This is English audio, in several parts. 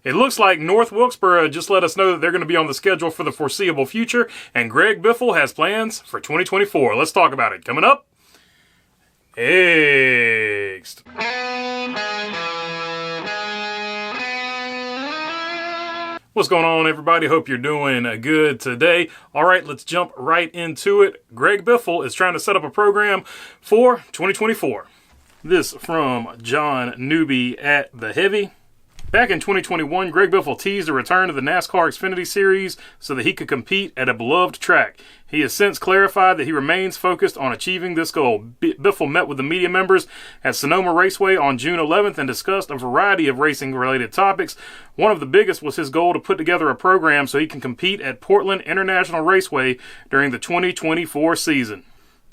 It looks like North Wilkesboro just let us know that they're going to be on the schedule for the foreseeable future, and Greg Biffle has plans for 2024. Let's talk about it. Coming up, next. What's going on, everybody? Hope you're doing good today. All right, let's jump right into it. Greg Biffle is trying to set up a program for 2024. This from John Newby at The Heavy. Back in 2021, Greg Biffle teased a return to the NASCAR Xfinity Series so that he could compete at a beloved track. He has since clarified that he remains focused on achieving this goal. Biffle met with the media members at Sonoma Raceway on June 11th and discussed a variety of racing-related topics. One of the biggest was his goal to put together a program so he can compete at Portland International Raceway during the 2024 season.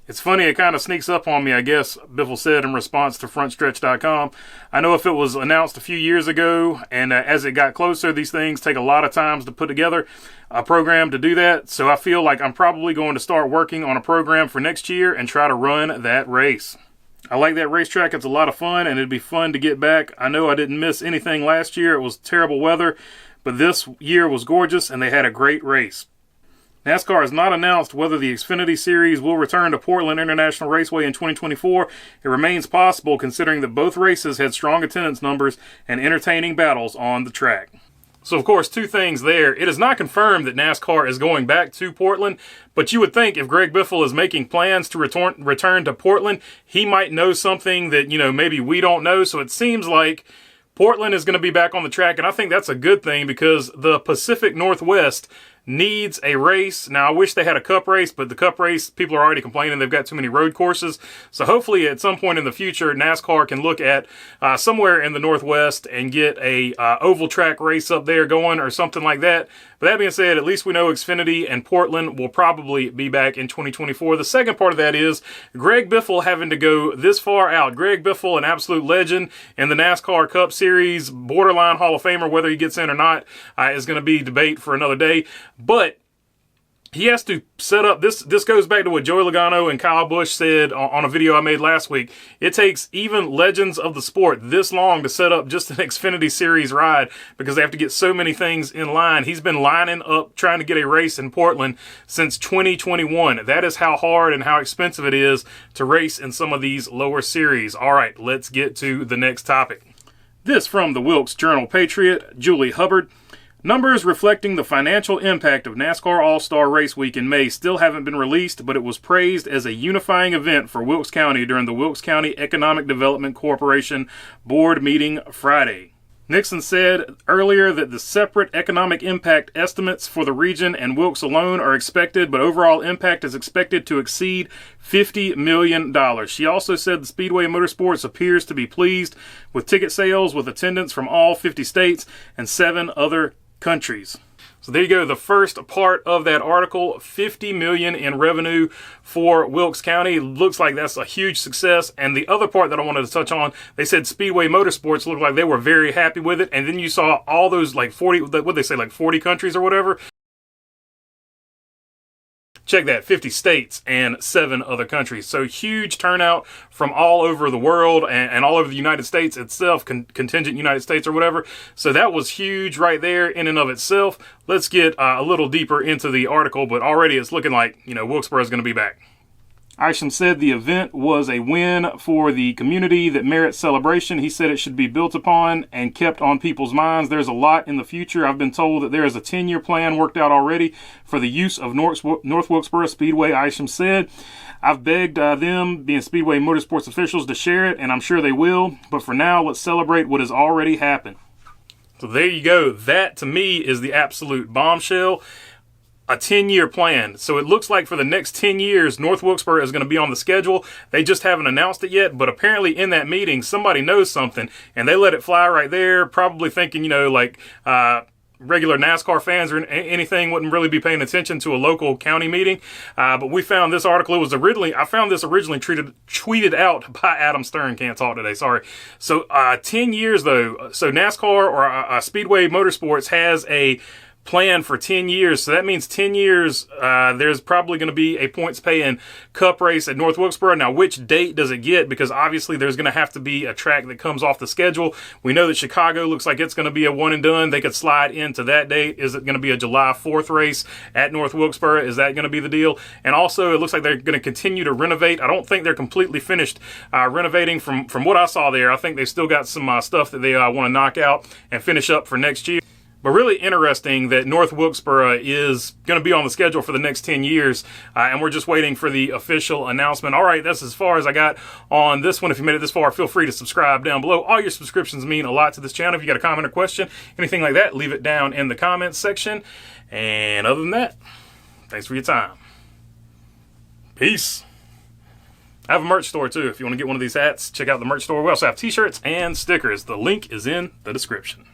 It's funny, it kind of sneaks up on me, I guess, Biffle said in response to FrontStretch.com. I know if it was announced a few years ago, and as it got closer, these things take a lot of times to put together a program to do that. So I feel like I'm probably going to start working on a program for next year and try to run that race. I like that racetrack. It's a lot of fun, and it'd be fun to get back. I know I didn't miss anything last year. It was terrible weather, but this year was gorgeous, and they had a great race. NASCAR has not announced whether the Xfinity Series will return to Portland International Raceway in 2024. It remains possible considering that both races had strong attendance numbers and entertaining battles on the track. So, of course, two things there. It is not confirmed that NASCAR is going back to Portland, but you would think if Greg Biffle is making plans to return to Portland, he might know something that, maybe we don't know. So it seems like Portland is going to be back on the track, and I think that's a good thing because the Pacific Northwest needs a race. Now, I wish they had a cup race, but the cup race, people are already complaining they've got too many road courses. So hopefully at some point in the future, NASCAR can look at somewhere in the Northwest and get a oval track race up there going or something like that. But that being said, at least we know Xfinity and Portland will probably be back in 2024. The second part of that is Greg Biffle having to go this far out. Greg Biffle, an absolute legend in the NASCAR Cup Series, borderline Hall of Famer, whether he gets in or not, is going to be debate for another day. But he has to set up, this goes back to what Joey Logano and Kyle Busch said on a video I made last week. It takes even legends of the sport this long to set up just an Xfinity Series ride because they have to get so many things in line. He's been lining up trying to get a race in Portland since 2021. That is how hard and how expensive it is to race in some of these lower series. All right, let's get to the next topic. This from the Wilkes Journal-Patriot, Julie Hubbard. Numbers reflecting the financial impact of NASCAR AllStar Race Week in May still haven't been released, but it was praised as a unifying event for Wilkes County during the Wilkes County Economic Development Corporation board meeting Friday. Nixon said earlier that the separate economic impact estimates for the region and Wilkes alone are expected, but overall impact is expected to exceed $50 million. She also said the Speedway Motorsports appears to be pleased with ticket sales with attendance from all 50 states and 7 other countries. So there you go, the first part of that article, $50 million in revenue for Wilkes County. Looks like that's a huge success. And the other part that I wanted to touch on, they said Speedway Motorsports looked like they were very happy with it. And then you saw all those like 40, what they say, like 40 countries or whatever. Check that, 50 states and 7 other countries. So huge turnout from all over the world and all over the United States itself, contingent United States or whatever. So that was huge right there in and of itself. Let's get a little deeper into the article, but already it's looking like, Wilkesboro is going to be back. Isham said the event was a win for the community that merits celebration. He said it should be built upon and kept on people's minds. There's a lot in the future. I've been told that there is a 10-year plan worked out already for the use of North Wilkesboro Speedway, Isham said. I've begged them, being Speedway Motorsports officials, to share it, and I'm sure they will. But for now, let's celebrate what has already happened. So there you go. That, to me, is the absolute bombshell. A 10-year plan. So it looks like for the next 10 years, North Wilkesboro is going to be on the schedule. They just haven't announced it yet, but apparently in that meeting, somebody knows something, and they let it fly right there, probably thinking, regular NASCAR fans or anything wouldn't really be paying attention to a local county meeting. But we found this article. I found this originally tweeted out by Adam Stern. Can't talk today, sorry. So 10 years, though. So NASCAR or Speedway Motorsports has a planned for 10 years. So that means 10 years, there's probably going to be a points pay and cup race at North Wilkesboro. Now, which date does it get? Because obviously there's going to have to be a track that comes off the schedule. We know that Chicago looks like it's going to be a one and done. They could slide into that date. Is it going to be a July 4th race at North Wilkesboro? Is that going to be the deal? And also, it looks like they're going to continue to renovate. I don't think they're completely finished renovating from what I saw there. I think they still got some stuff that they want to knock out and finish up for next year. But really interesting that North Wilkesboro is going to be on the schedule for the next 10 years, and we're just waiting for the official announcement. All right, that's as far as I got on this one. If you made it this far, feel free to subscribe down below. All your subscriptions mean a lot to this channel. If you got a comment or question, anything like that, leave it down in the comments section. And other than that, thanks for your time. Peace. I have a merch store too. If you want to get one of these hats, check out the merch store. We also have t-shirts and stickers. The link is in the description.